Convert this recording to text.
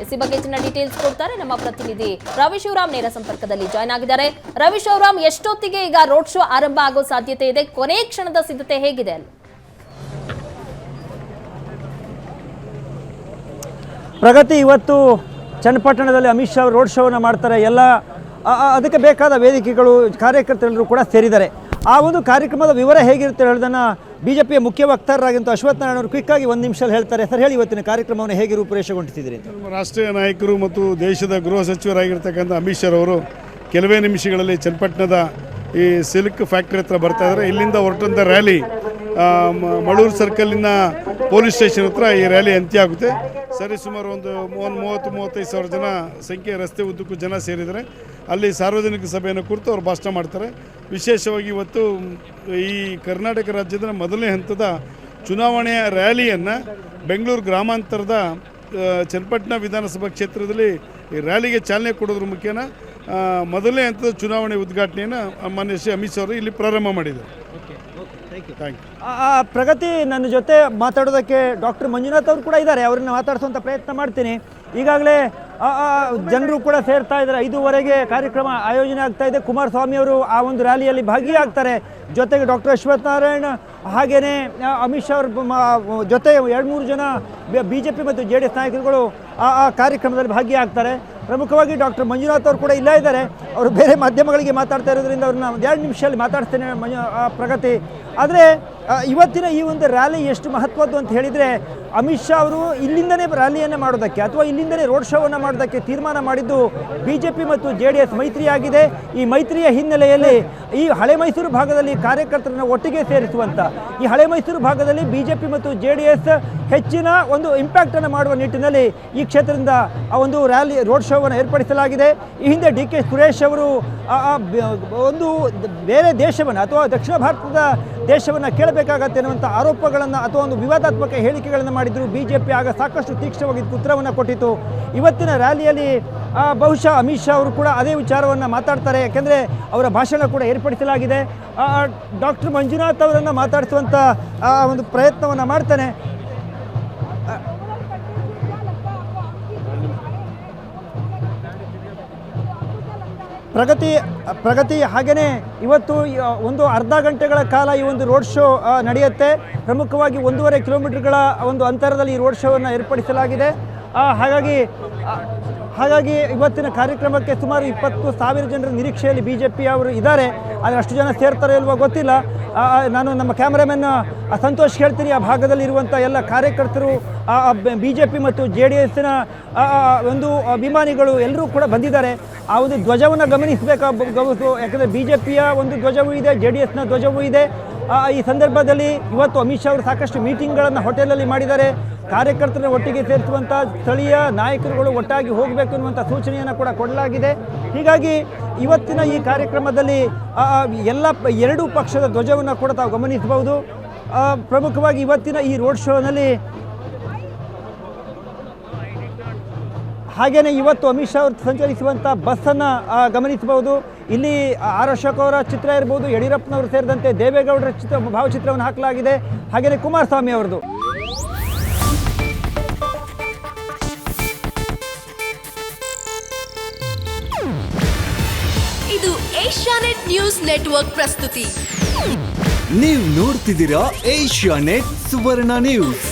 EC ಬಗ್ಗೆ ಹೆಚ್ಚಿನ details ಕೊಡ್ತಾರೆ ನಮ್ಮ ಪ್ರತಿನಿಧಿ ರವಿ ಶಿವರಾಮ್ ನೇರ ಸಂಪರ್ಕದಲ್ಲಿ ಜಾಯ್ನ್ ಆಗಿದ್ದಾರೆ. ರವಿ ಶಿವರಾಮ್, ಎಷ್ಟೊತ್ತಿಗೆ ಈಗ ರೋಡ್ ಶೋ ಆರಂಭ ಆಗೋ ಸಾಧ್ಯತೆ ಇದೆ? ಕೊನೆ ಕ್ಷಣದ ಸಿದ್ಧತೆ ಹೇಗಿದೆ ಅಲ್ಲಿ? ಪ್ರಗತಿ ಇವತ್ತು ಚನ್ನಪಟ್ಟಣದಲ್ಲಿ ಅಮಿತ್ ಶಾ ರೋಡ್ ಶೋವನ್ನು ಮಾಡ್ತಾರೆ. ಎಲ್ಲ ಅದಕ್ಕೆ ಬೇಕಾದ ವೇದಿಕೆಗಳು ಕಾರ್ಯಕರ್ತರೆಲ್ಲರೂ ಕೂಡ ಸೇರಿದ್ದಾರೆ. ಆ ಒಂದು ಕಾರ್ಯಕ್ರಮದ ವಿವರ ಹೇಗಿರುತ್ತೆ ಹೇಳೋದನ್ನು ಬಿಜೆಪಿಯ ಮುಖ್ಯ ವಕ್ತಾರರಾಗಿಂತ ಅಶ್ವಥ್ ನಾರಾಯಣ ಅವರು ಕ್ವಿಕ್ ಆಗಿ ಒಂದು ನಿಮಿಷದಲ್ಲಿ ಹೇಳ್ತಾರೆ. ಸರ್ ಹೇಳಿ, ಇವತ್ತಿನ ಕಾರ್ಯಕ್ರಮವನ್ನು ಹೇಗೆ ರೂಪುರೇಷೆಗೊಂಡಿಸಿದ್ದೀರಿ? ರಾಷ್ಟ್ರೀಯ ನಾಯಕರು ಮತ್ತು ದೇಶದ ಗೃಹ ಸಚಿವರಾಗಿರ್ತಕ್ಕಂಥ ಅಮಿತ್ ಶಾ ಅವರು ಕೆಲವೇ ನಿಮಿಷಗಳಲ್ಲಿ ಚನ್ನಪಟ್ಟಣದ ಈ ಸಿಲ್ಕ್ ಫ್ಯಾಕ್ಟ್ರಿ ಹತ್ರ ಬರ್ತಾ ಇದ್ದಾರೆ. ಇಲ್ಲಿಂದ ಹೊರಟಂಥ ರ್ಯಾಲಿ ಮಳೂರು ಸರ್ಕಲ್ಲಿನ ಪೊಲೀಸ್ ಸ್ಟೇಷನ್ ಹತ್ರ ಈ ರ್ಯಾಲಿ ಅಂತ್ಯ ಆಗುತ್ತೆ. ಸರಿಸುಮಾರು ಒಂದು 30-35 ಸಾವಿರ ಜನ ಸಂಖ್ಯೆ ರಸ್ತೆ ಉದ್ದಕ್ಕೂ ಜನ ಸೇರಿದರೆ ಅಲ್ಲಿ ಸಾರ್ವಜನಿಕ ಸಭೆಯನ್ನು ಕುರಿತು ಅವರು ಭಾಷಣ ಮಾಡ್ತಾರೆ. ವಿಶೇಷವಾಗಿ ಇವತ್ತು ಈ ಕರ್ನಾಟಕ ರಾಜ್ಯದ ಮೊದಲನೇ ಹಂತದ ಚುನಾವಣೆಯ ರ್ಯಾಲಿಯನ್ನು ಬೆಂಗಳೂರು ಗ್ರಾಮಾಂತರದ ಚನ್ನಪಟ್ಟಣ ವಿಧಾನಸಭಾ ಕ್ಷೇತ್ರದಲ್ಲಿ ಈ ರ್ಯಾಲಿಗೆ ಚಾಲನೆ ಕೊಡೋದ್ರ ಮುಖೇನ ಮೊದಲನೇ ಹಂತದ ಚುನಾವಣೆ ಉದ್ಘಾಟನೆಯನ್ನು ಮಾನ್ಯ ಶ್ರೀ ಅಮಿತ್ ಶಾ ಅವರು ಇಲ್ಲಿ ಪ್ರಾರಂಭ ಮಾಡಿದ್ದಾರೆ. Thank you. ಪ್ರಗತಿ, ನನ್ನ ಜೊತೆ ಮಾತಾಡೋದಕ್ಕೆ ಡಾಕ್ಟರ್ ಮಂಜುನಾಥ್ ಅವರು ಕೂಡ ಇದ್ದಾರೆ. ಅವ್ರನ್ನ ಮಾತಾಡಿಸುವಂಥ ಪ್ರಯತ್ನ ಮಾಡ್ತೀನಿ. ಈಗಾಗಲೇ ಜನರು ಕೂಡ ಸೇರ್ತಾ ಇದ್ದಾರೆ. 5:15ಗೆ ಕಾರ್ಯಕ್ರಮ ಆಯೋಜನೆ ಆಗ್ತಾ ಇದೆ. ಕುಮಾರಸ್ವಾಮಿ ಅವರು ಆ ಒಂದು ರ್ಯಾಲಿಯಲ್ಲಿ ಭಾಗಿಯಾಗ್ತಾರೆ. ಜೊತೆಗೆ ಡಾಕ್ಟರ್ ಅಶ್ವಥ್ ನಾರಾಯಣ್ ಹಾಗೆಯೇ ಅಮಿತ್ ಶಾ ಅವ್ರ ಜೊತೆ 2-3 ಜನ BJP ಮತ್ತು JDS ನಾಯಕರುಗಳು ಆ ಕಾರ್ಯಕ್ರಮದಲ್ಲಿ ಭಾಗಿಯಾಗ್ತಾರೆ. ಪ್ರಮುಖವಾಗಿ ಡಾಕ್ಟರ್ ಮಂಜುನಾಥ್ ಅವರು ಕೂಡ ಇಲ್ಲೇ ಇದ್ದಾರೆ. ಅವರು ಬೇರೆ ಮಾಧ್ಯಮಗಳಿಗೆ ಮಾತಾಡ್ತಾ ಇರೋದ್ರಿಂದ ಅವ್ರನ್ನ 2 ನಿಮಿಷದಲ್ಲಿ ಮಾತಾಡ್ತೇನೆ ಪ್ರಗತಿ. ಆದರೆ ಇವತ್ತಿನ ಈ ಒಂದು ರ್ಯಾಲಿ ಎಷ್ಟು ಮಹತ್ವದ್ದು ಅಂತ ಹೇಳಿದರೆ, ಅಮಿತ್ ಶಾ ಅವರು ಇಲ್ಲಿಂದನೇ ರ್ಯಾಲಿಯನ್ನು ಮಾಡೋದಕ್ಕೆ ಅಥವಾ ಇಲ್ಲಿಂದನೇ ರೋಡ್ ಶೋವನ್ನು ಮಾಡೋದಕ್ಕೆ ತೀರ್ಮಾನ ಮಾಡಿದ್ದು BJP ಮತ್ತು JDS ಮೈತ್ರಿಯಾಗಿದೆ. ಈ ಮೈತ್ರಿಯ ಹಿನ್ನೆಲೆಯಲ್ಲಿ ಈ ಹಳೆ ಮೈಸೂರು ಭಾಗದಲ್ಲಿ ಕಾರ್ಯಕರ್ತರನ್ನು ಒಟ್ಟಿಗೆ ಸೇರಿಸುವಂಥ, ಈ ಹಳೆ ಮೈಸೂರು ಭಾಗದಲ್ಲಿ BJP ಮತ್ತು JDS ಹೆಚ್ಚಿನ ಒಂದು ಇಂಪ್ಯಾಕ್ಟನ್ನು ಮಾಡುವ ನಿಟ್ಟಿನಲ್ಲಿ ಈ ಕ್ಷೇತ್ರದಿಂದ ಆ ಒಂದು ರ್ಯಾಲಿ ರೋಡ್ ಶೋವನ್ನು ಏರ್ಪಡಿಸಲಾಗಿದೆ. ಈ ಹಿಂದೆ DK ಸುರೇಶ್ ಅವರು ಒಂದು ಬೇರೆ ದೇಶವನ್ನು ಅಥವಾ ದಕ್ಷಿಣ ಭಾರತದ ದೇಶವನ್ನು ಕೇಳಬೇಕಾಗತ್ತೆ ಅನ್ನುವಂಥ ಆರೋಪಗಳನ್ನು ಅಥವಾ ಒಂದು ವಿವಾದಾತ್ಮಕ ಹೇಳಿಕೆಗಳನ್ನು ಮಾಡಿದ್ರು. BJP ಆಗ ಸಾಕಷ್ಟು ತೀಕ್ಷ್ಣವಾಗಿ ಉತ್ತರವನ್ನು ಕೊಟ್ಟಿತ್ತು. ಇವತ್ತಿನ ರ್ಯಾಲಿಯಲ್ಲಿ ಬಹುಶಃ ಅಮಿತ್ ಶಾ ಅವರು ಕೂಡ ಅದೇ ವಿಚಾರವನ್ನು ಮಾತಾಡ್ತಾರೆ. ಯಾಕೆಂದರೆ ಅವರ ಭಾಷಣ ಕೂಡ ಏರ್ಪಡಿಸಲಾಗಿದೆ. ಡಾಕ್ಟರ್ ಮಂಜುನಾಥ್ ಅವರನ್ನು ಮಾತಾಡಿಸುವಂಥ ಒಂದು ಪ್ರಯತ್ನವನ್ನು ಮಾಡ್ತಾನೆ. ಪ್ರಗತಿ ಹಾಗೆಯೇ ಇವತ್ತು ಒಂದು ಅರ್ಧ ಗಂಟೆಗಳ ಕಾಲ ಈ ಒಂದು ರೋಡ್ ಶೋ ನಡೆಯುತ್ತೆ. ಪ್ರಮುಖವಾಗಿ 1.5 ಕಿಲೋಮೀಟರ್ಗಳ ಒಂದು ಅಂತರದಲ್ಲಿ ಈ ರೋಡ್ ಶೋವನ್ನು ಏರ್ಪಡಿಸಲಾಗಿದೆ. ಹಾಗಾಗಿ ಇವತ್ತಿನ ಕಾರ್ಯಕ್ರಮಕ್ಕೆ ಸುಮಾರು 20,000 ಜನರ ನಿರೀಕ್ಷೆಯಲ್ಲಿ BJP ಅವರು ಇದ್ದಾರೆ. ಆದರೆ ಅಷ್ಟು ಜನ ಸೇರ್ತಾರೋ ಇಲ್ವೋ ಗೊತ್ತಿಲ್ಲ. ನಾನು ನಮ್ಮ ಕ್ಯಾಮರಾಮನ್ ಸಂತೋಷ್ ಹೇಳ್ತೀನಿ, ಆ ಭಾಗದಲ್ಲಿ ಇರುವಂಥ ಎಲ್ಲ ಕಾರ್ಯಕರ್ತರು, BJP ಮತ್ತು JDSನ ಒಂದು ಅಭಿಮಾನಿಗಳು ಎಲ್ಲರೂ ಕೂಡ ಬಂದಿದ್ದಾರೆ. ಆ ಒಂದು ಧ್ವಜವನ್ನು ಗಮನಿಸಬೇಕಾಗಬಹುದು. ಯಾಕಂದರೆ BJPಯ ಒಂದು ಧ್ವಜವೂ ಇದೆ, JDSನ ಧ್ವಜವೂ ಇದೆ. ಈ ಸಂದರ್ಭದಲ್ಲಿ ಇವತ್ತು ಅಮಿತ್ ಶಾ ಅವರು ಸಾಕಷ್ಟು ಮೀಟಿಂಗ್ಗಳನ್ನು ಹೋಟೆಲಲ್ಲಿ ಮಾಡಿದ್ದಾರೆ. ಕಾರ್ಯಕರ್ತರನ್ನು ಒಟ್ಟಿಗೆ ಸೇರಿಸುವಂಥ ಸ್ಥಳೀಯ ನಾಯಕರುಗಳು ಒಟ್ಟಾಗಿ ಹೋಗಬೇಕು ಅನ್ನುವಂಥ ಸೂಚನೆಯನ್ನು ಕೂಡ ಕೊಡಲಾಗಿದೆ. ಹೀಗಾಗಿ ಇವತ್ತಿನ ಈ ಕಾರ್ಯಕ್ರಮದಲ್ಲಿ ಎಲ್ಲ 2 ಪಕ್ಷದ ಧ್ವಜವನ್ನು ಕೂಡ ತಾವು ಗಮನಿಸಬಹುದು. ಪ್ರಮುಖವಾಗಿ ಇವತ್ತಿನ ಈ ರೋಡ್ ಶೋನಲ್ಲಿ ಹಾಗೆಯೇ ಇವತ್ತು ಅಮಿತ್ ಶಾ ಅವರು ಸಂಚರಿಸುವಂಥ ಬಸ್ಸನ್ನು ಗಮನಿಸಬಹುದು. ಇಲ್ಲಿ ಆರ್ ಅಶೋಕ್ ಅವರ ಚಿತ್ರ ಇರ್ಬೋದು, ಯಡಿಯೂರಪ್ಪನವರು ಸೇರಿದಂತೆ ದೇವೇಗೌಡರ ಭಾವಚಿತ್ರವನ್ನು ಹಾಕಲಾಗಿದೆ. ಹಾಗೆಯೇ ಕುಮಾರಸ್ವಾಮಿ ಅವರದು. ಇದು ಏಷ್ಯಾನೆಟ್ ನ್ಯೂಸ್ ನೆಟ್ವರ್ಕ್ ಪ್ರಸ್ತುತಿ. ನೀವು ನೋಡ್ತಿದ್ದೀರಾ ಏಷ್ಯಾನೆಟ್ ಸುವರ್ಣ ನ್ಯೂಸ್.